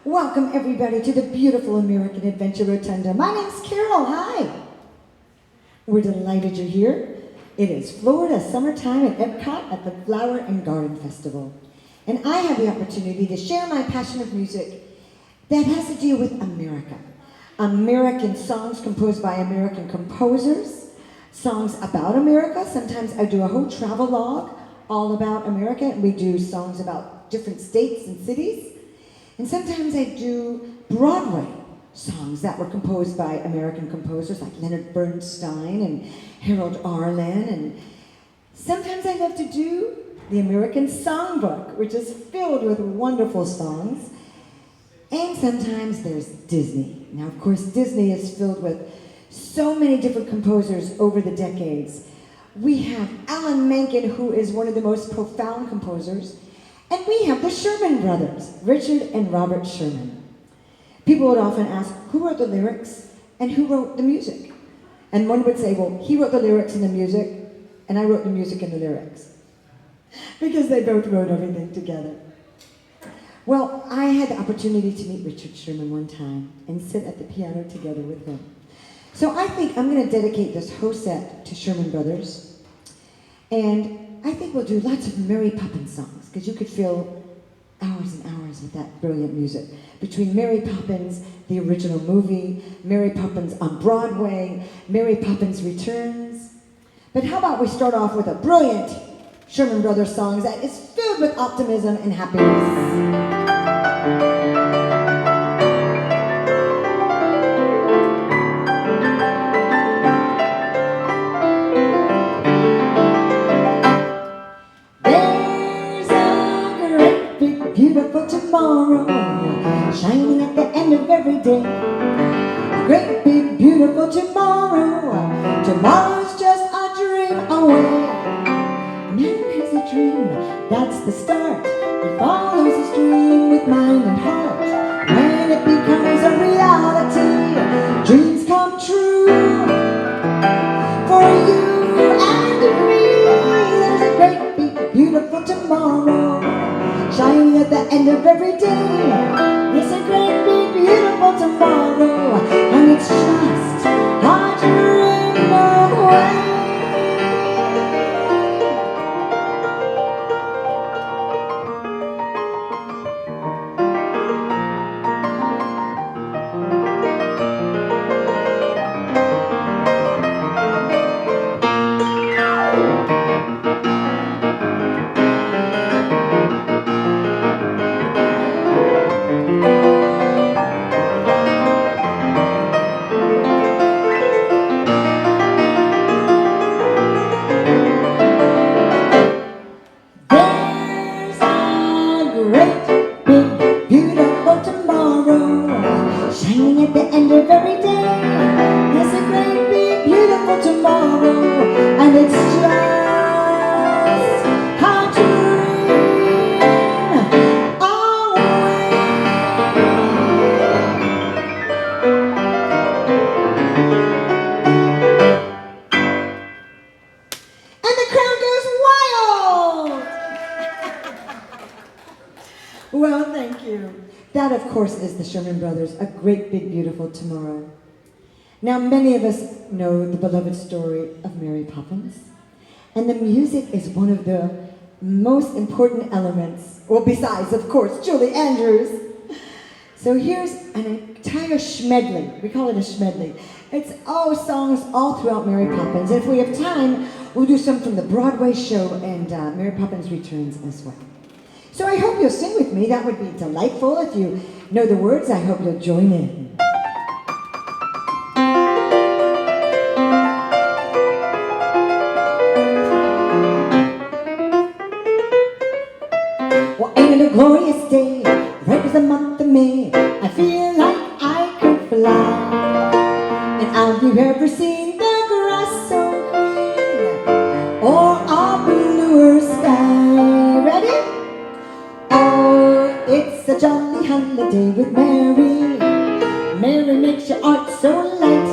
Welcome everybody to the beautiful American Adventure Rotunda. My name's Carol, hi. We're delighted you're here. It is Florida summertime at EPCOT at the Flower and Garden Festival. And I have the opportunity to share my passion of music that has to do with America. American songs composed by American composers, songs about America. Sometimes I do a whole travelogue all about America, and we do songs about different states and cities. And sometimes I do Broadway songs that were composed by American composers like Leonard Bernstein and Harold Arlen. And sometimes I love to do the American Songbook, which is filled with wonderful songs. And sometimes there's Disney. Now, of course, Disney is filled with so many different composers over the decades. We have Alan Menken, who is one of the most profound composers. And we have the Sherman Brothers, Richard and Robert Sherman. People would often ask, who wrote the lyrics and who wrote the music? And one would say, well, he wrote the lyrics and the music, and I wrote the music and the lyrics. Because they both wrote everything together. Well, I had the opportunity to meet Richard Sherman one time and sit at the piano together with him. So I think I'm going to dedicate this whole set to Sherman Brothers. And I think we'll do lots of Mary Poppins songs, because you could fill hours and hours with that brilliant music. Between Mary Poppins, the original movie, Mary Poppins on Broadway, Mary Poppins Returns. But how about we start off with a brilliant Sherman Brothers song that is filled with optimism and happiness. Beautiful tomorrow, shining at the end of every day. A great big beautiful tomorrow. Tomorrow's just a dream away. Man has a dream, that's the start. He follows his dream with mind and heart. When it becomes a reality, dreams come true. For you and me, there's a great big beautiful tomorrow, shining at the end of every day. It's a great big beautiful tomorrow, and it's just a dream away. Well, thank you. That, of course, is the Sherman Brothers, A Great Big Beautiful Tomorrow. Now, many of us know the beloved story of Mary Poppins, and the music is one of the most important elements, well, besides, of course, Julie Andrews. So here's an entire schmedley. We call it a schmedley. It's songs all throughout Mary Poppins. And if we have time, we'll do some from the Broadway show and Mary Poppins Returns as well. So I hope you'll sing with me. That would be delightful. If you know the words, I hope you'll join in. Well, ain't it a glorious day? Right as the month of May. I feel like I could fly. And have you ever seen the grass so green, or a bluer sky? Ready? It's a jolly holiday with Mary. Mary makes your heart so light.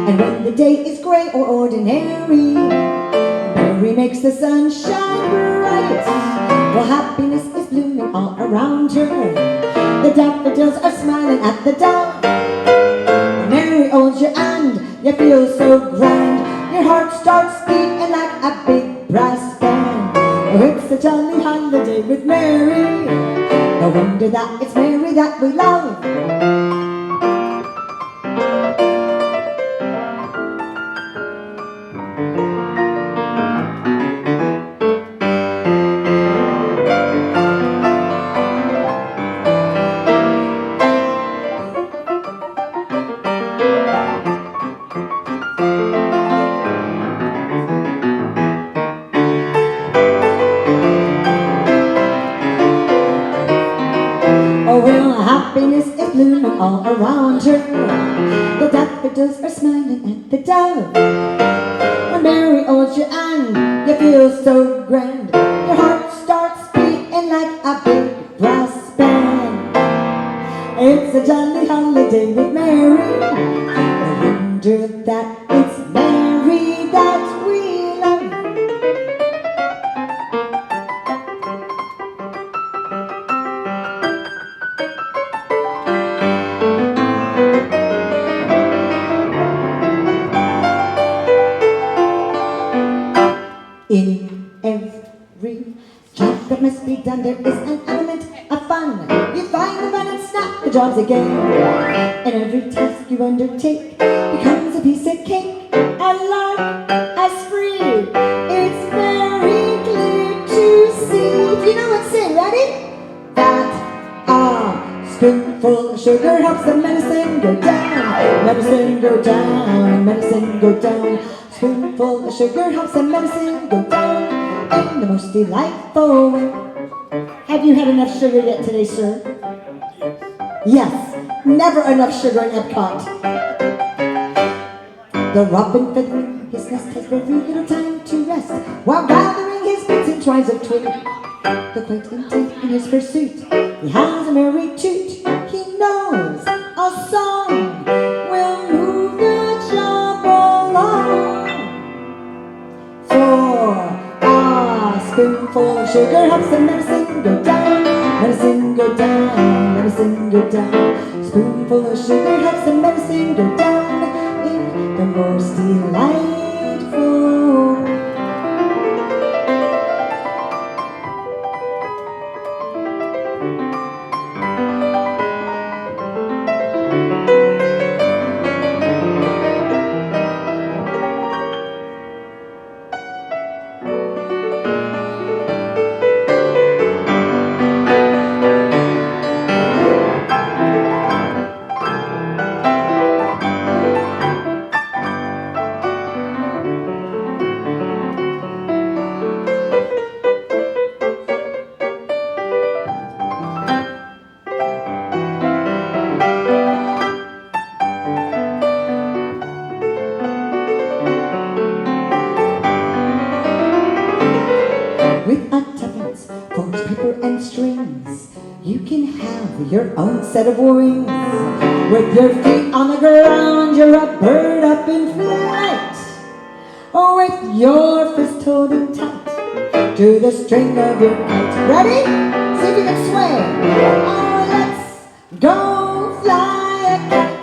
And when the day is gray or ordinary, Mary makes the sun shine bright. Well, happiness is blooming all around her. The daffodils are smiling at the dove. Mary holds your hand, you feel so grand. Your heart starts beating like a big brass band. Oh, it's a jolly holiday with Mary. No wonder that it's Mary that we love. Oh, well, happiness is blooming all around her. The daffodils are smiling at the dove. When Mary holds your hand, you feel so grand. Your heart starts beating like a big brass band. It's a jolly holiday with Mary. No wonder that it's Mary that we love. In every job that must be done, there is an element of fun. You find the fun and snap the jobs again. And every task you undertake becomes a piece of cake. A lark, as free, it's very clear to see. Do you know what say, ready? That a spoonful of sugar helps the medicine go down. Medicine go down, medicine go down. Spoonful of sugar helps the medicine go down in the most delightful way. Have you had enough sugar yet today, sir? Yes. Never enough sugar in EPCOT. The robin feathering his nest has very little time to rest while gathering his bits and tries of twig. The quite intent in his pursuit, he has a merry toot. He knows a song will move the job along. For a spoonful of sugar helps the medicine go down. Medicine go down, medicine go down. Spoonful of sugar helps the medicine go down in the most delightful way. With a tuppence for paper and strings, you can have your own set of wings. With your feet on the ground, you're a bird up in flight. Or with your fist holding tight to the string of your kite. Ready? See if you can sway. Oh, let's go fly a kite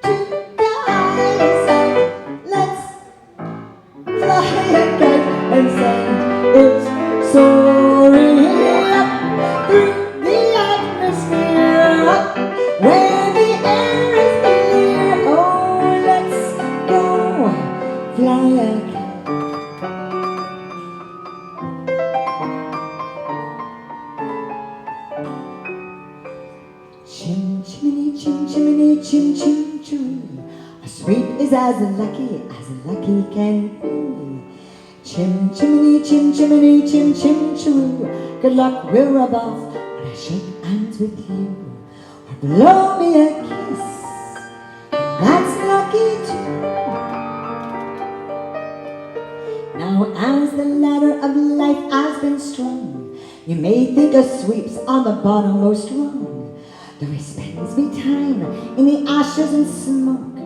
to the highest side. Let's fly a kite and send it's soaring up through the atmosphere, up where the air is clear. Oh, let's go fly a kite. Chim chimney, chim chimney, chim chim choo. A sweep is as lucky can be. Chim chimney, chim chimney, chim chim choo. Good luck, we'll rub off when I shake hands with you. Or blow me a kiss, that's lucky too. Now as the ladder of life has been strung, you may think a sweep's on the bottommost rung. Though he spends me time in the ashes and smoke,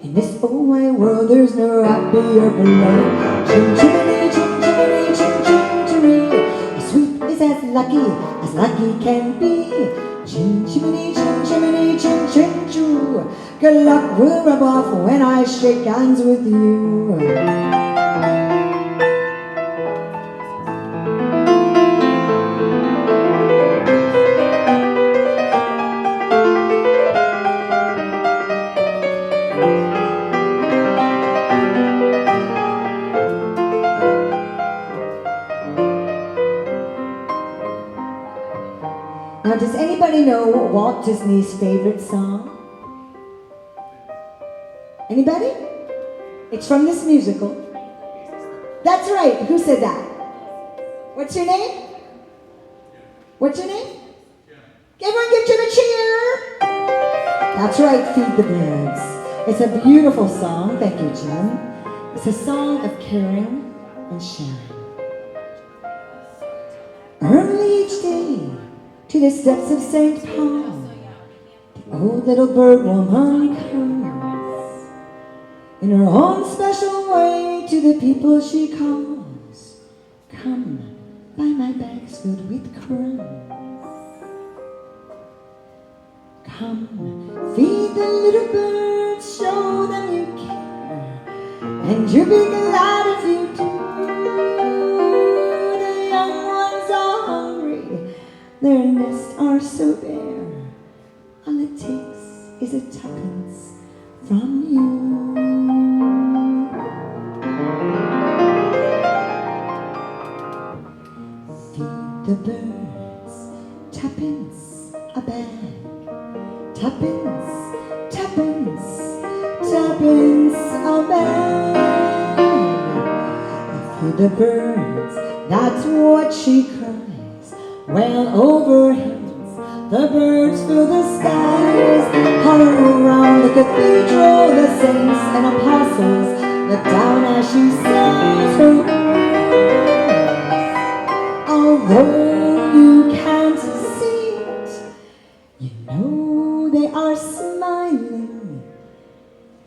in this old wide world there's no happier below. Chim chimney, chim chimney, chim chim chimney. A sweep is as lucky can be. Chin chimney, chin chimney, chin chin choo. Good luck will rub off when I shake hands with you. Now, does anybody know Walt Disney's favorite song? Anybody? It's from this musical. That's right. Who said that? What's your name? What's your name? Everyone give Jim a cheer. That's right. Feed the Birds. It's a beautiful song. Thank you, Jim. It's a song of caring and sharing. Early each day, to the steps of St. Paul, the old little bird woman comes, in her own special way to the people she calls. Come, buy my bags filled with crumbs. Come, feed the little birds, show them you care, and you'll be glad if you do. The young ones are hungry, their nests are so bare. All it takes is a tuppence from you. Feed the birds, tuppence a bag. Tuppence, tuppence, tuppence a bag. Feed the birds, that's what she cries. Well, overhead, the birds fill the skies. All around the cathedral, the saints and apostles look down as she says her words. Although you can't see it, you know they are smiling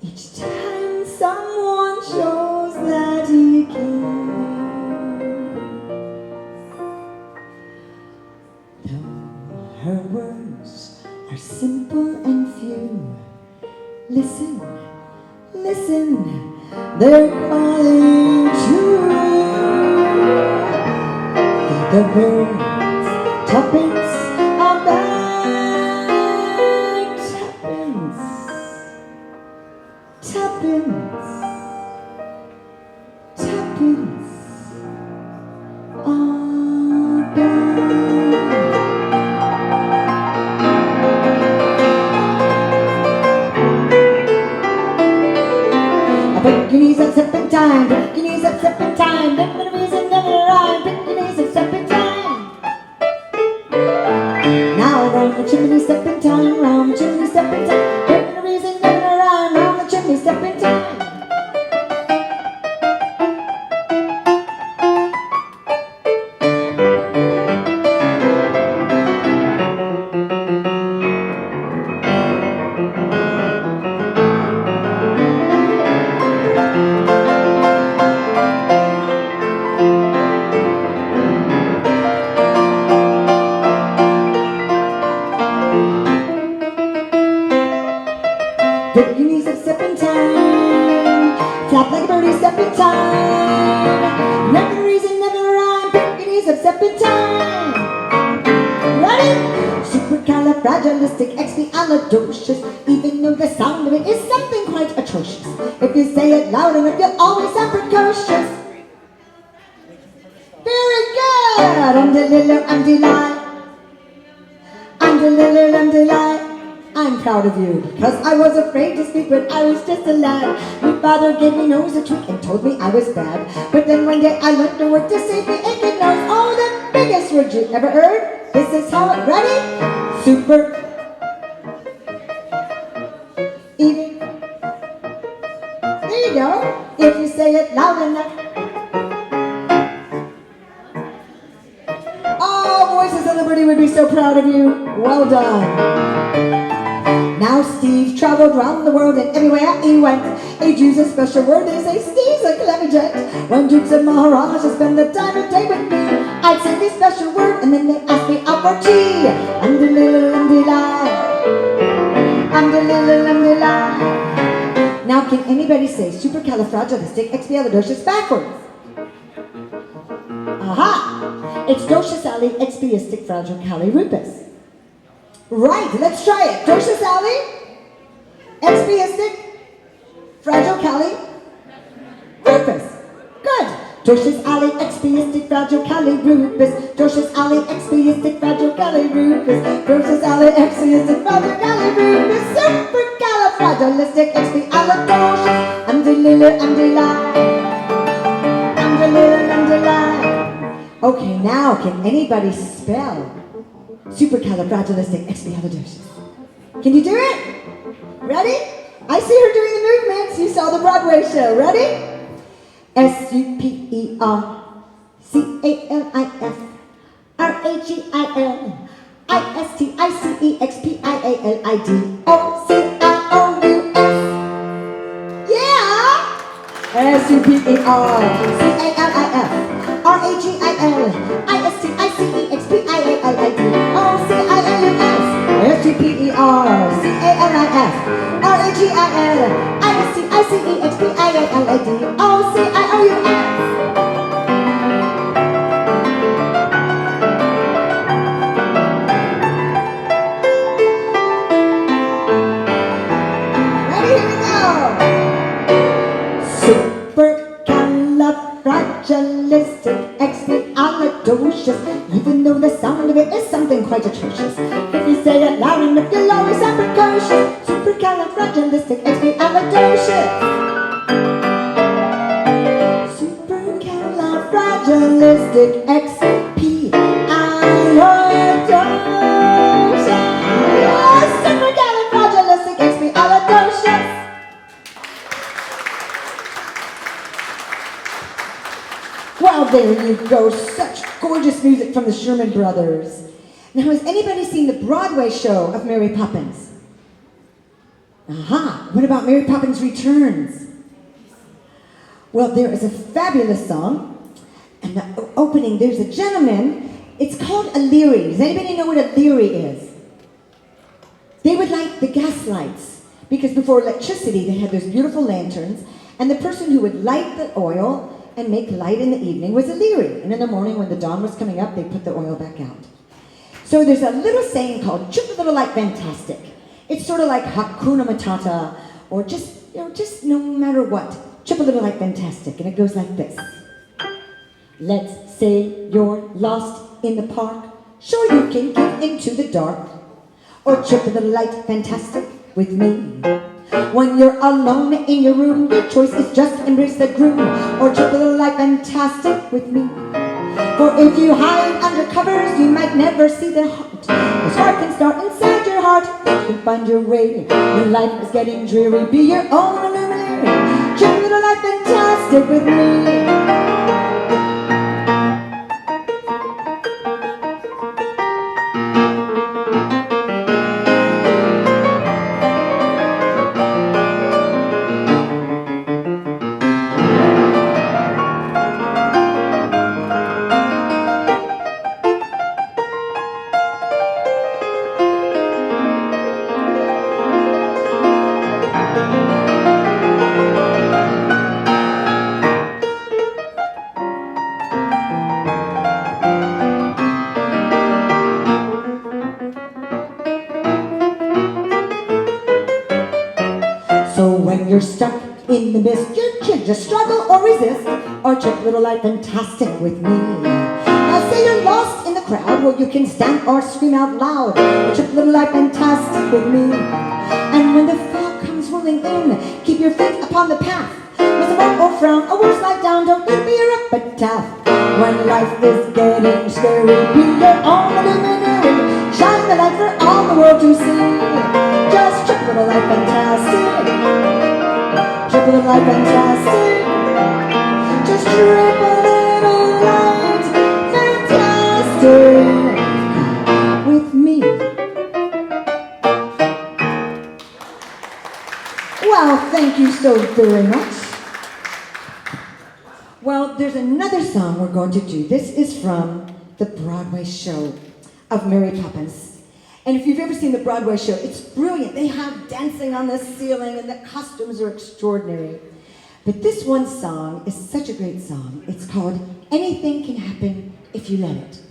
each time someone shows that he cares. Though her words are simple and few, listen, listen, they're calling true. Feed the birds, tuppence a bag. Tuppence, tuppence, tuppence a bag. Pick your knees up, step in time. Pick your knees up, step in time. Never a reason, never a rhyme. Pick your knees up, step in time. Now round the chimney, step in time. Round the chimney, step in time. Never a reason, never a rhyme. Round the chimney, step in time. Pick your knees up, step in time. Flap like a birdie, step in time. Never a reason, never a rhyme. Pick your knees up, step in time. Ready? Supercalifragilisticexpialidocious. Even though the sound of it is something quite atrocious. If you say it loud enough, you'll always sound precocious. Very good. Delight. I'm proud of you, because I was afraid to speak when I was just a lad. My father gave me nose a tweak and told me I was bad. But then one day I learned to work to save me aching nose. Oh, the biggest word you ever heard. This is how it, ready? Super. Even. There you go. If you say it loud enough. Oh, Voices of Liberty would be so proud of you. Well done. Now Steve traveled round the world and everywhere he went, he'd use a special word. They say Steve's a clever gent. When dukes and maharajas spend the time of day with me, I'd say this special word and then they ask me out for tea. can anybody say supercalifragilisticexpialidocious backwards? Aha! It's docious-ali-expiastic-fragile-cali-rupus. Right, let's try it. Docious-ali-expiastic-fragile-cali-rupus. Good. Docious-ali-expiastic-fragile-cali-rupus. Docious-ali-expiastic-fragile-cali-rupus. Docious-ali-expiastic-fragile-cali-rupus. Supercalifragilisticexpialidocious. Okay, now can anybody spell supercalifragilisticexpialidocious? Can you do it? Ready? I see her doing the movements. You saw the Broadway show. Ready? supercalifragilisticexpialidocious. Yeah! supercalifragilisticexpialidocious. Supercalifragilisticexpialidocious. Even though the sound of it is something quite atrocious. If you say it loud enough, you'll always sound precocious. Supercalifragilisticexpialidocious. Supercalifragilisticexpialidocious. Supercalifragilisticexpialidocious. Well, there you go. Such gorgeous music from the Sherman Brothers. Now, has anybody seen the Broadway show of Mary Poppins? Aha! What about Mary Poppins Returns? Well, there is a fabulous song. And the opening, there's a gentleman. It's called a Leary. Does anybody know what a Leary is? They would light the gas lights. Because before electricity, they had those beautiful lanterns. And the person who would light the oil and make light in the evening was a Leary. And in the morning when the dawn was coming up, they put the oil back out. So there's a little saying called, "Chip a little like fantastic." It's sort of like Hakuna Matata, or just no matter what. Chip a little like fantastic. And it goes like this. Let's say you're lost in the park. Sure you can get into the dark. Or chip a little light fantastic with me. When you're alone in your room, your choice is just embrace the gloom. Or chip a little light fantastic with me. For if you hide under covers, you might never see the heart. The spark can start inside your heart. You can find your way. When life is getting dreary, be your own illuminary. Chip a little light fantastic with me. You're stuck in the mist, you can just struggle or resist, or chip a little light fantastic with me. Now say you're lost in the crowd, well you can stand or scream out loud, or chip a little light fantastic with me. And when the fog comes rolling in, keep your feet upon the path. With a moan or frown, or worse lie down, don't let me your epitaph. When life is getting scary, be your own luminary. Shine the light for all the world to see. Just chip a little light fantastic. Trip a little light fantastic. Just trip a little light fantastic with me. Well, thank you so very much. Well, there's another song we're going to do. This is from the Broadway show of Mary Poppins. And if you've ever seen the Broadway show, it's brilliant. They have dancing on the ceiling, and the costumes are extraordinary. But this one song is such a great song. It's called Anything Can Happen If You Let It.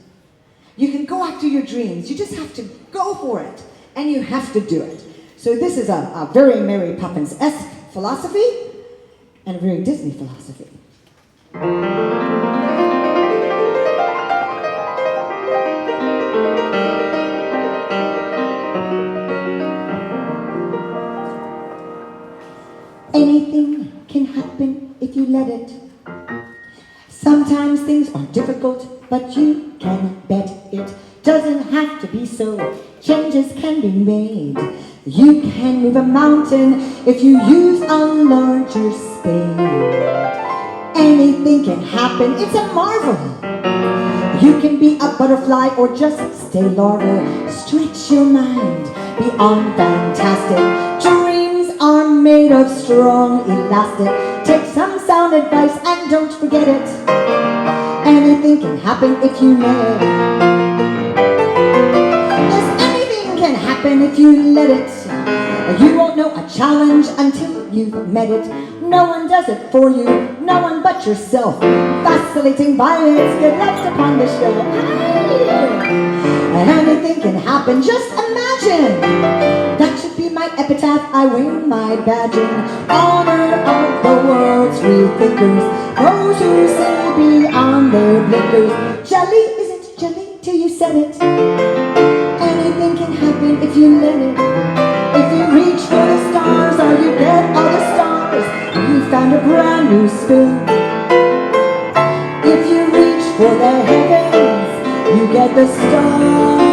You can go after your dreams. You just have to go for it, and you have to do it. So this is a very Mary Poppins-esque philosophy and a very Disney philosophy. Anything can happen if you let it. Sometimes things are difficult, but you can bet it doesn't have to be so. Changes can be made. You can move a mountain if you use a larger spade. Anything can happen, it's a marvel. You can be a butterfly or just stay larval. Stretch your mind beyond fantastic. Dreams are made of strong elastic. Take some sound advice and don't forget it. Anything can happen if you let it. Yes, anything can happen if you let it. You won't know a challenge until you've met it. No one does it for you, no one but yourself. Vacillating violets get left upon the shelf. Anything can happen, just imagine. That should be my epitaph, I win my badge in honor of the world's free thinkers. Those who see beyond their blinkers. Jelly isn't jelly till you said it. Anything can happen if you let it. If you reach for the stars or you get all the stars, you found a brand new spoon. If you reach for the heavens, you get the stars.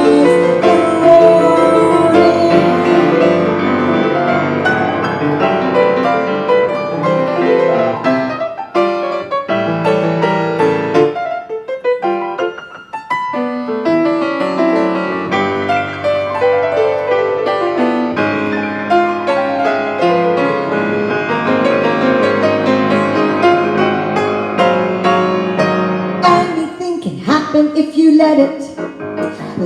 If you let it.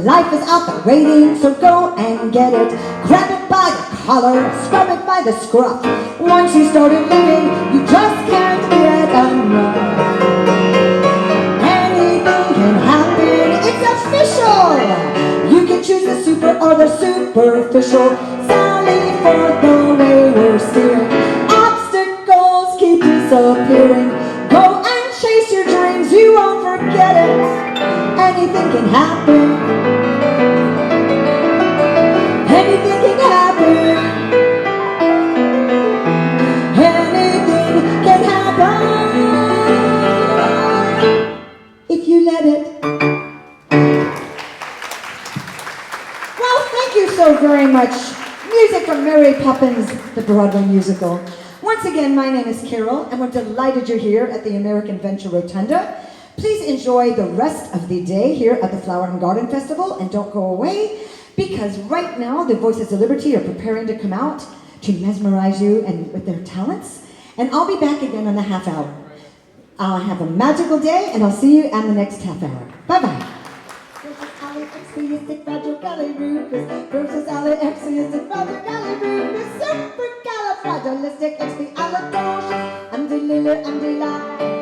Life is out there waiting, so go and get it. Grab it by the collar, scrub it by the scruff. Once you started living, you just can't get enough. Anything can happen, it's official. You can choose the super or the superficial. Sally for the way we're steering. Obstacles keep disappearing. Go and chase your dreams, you won't forget it. Anything can happen. Anything can happen. Anything can happen if you let it. Well, thank you so very much. Music from Mary Poppins, the Broadway musical. Once again, my name is Carol, and we're delighted you're here at the American Adventure Rotunda. Please enjoy the rest of the day here at the Flower and Garden Festival, and don't go away, because right now the Voices of Liberty are preparing to come out to mesmerize you and with their talents. And I'll be back again in a half hour. I'll have a magical day, and I'll see you in the next half hour. Bye-bye. Supercalifragilisticexpialidocious. I'm delilah, I'm delilah.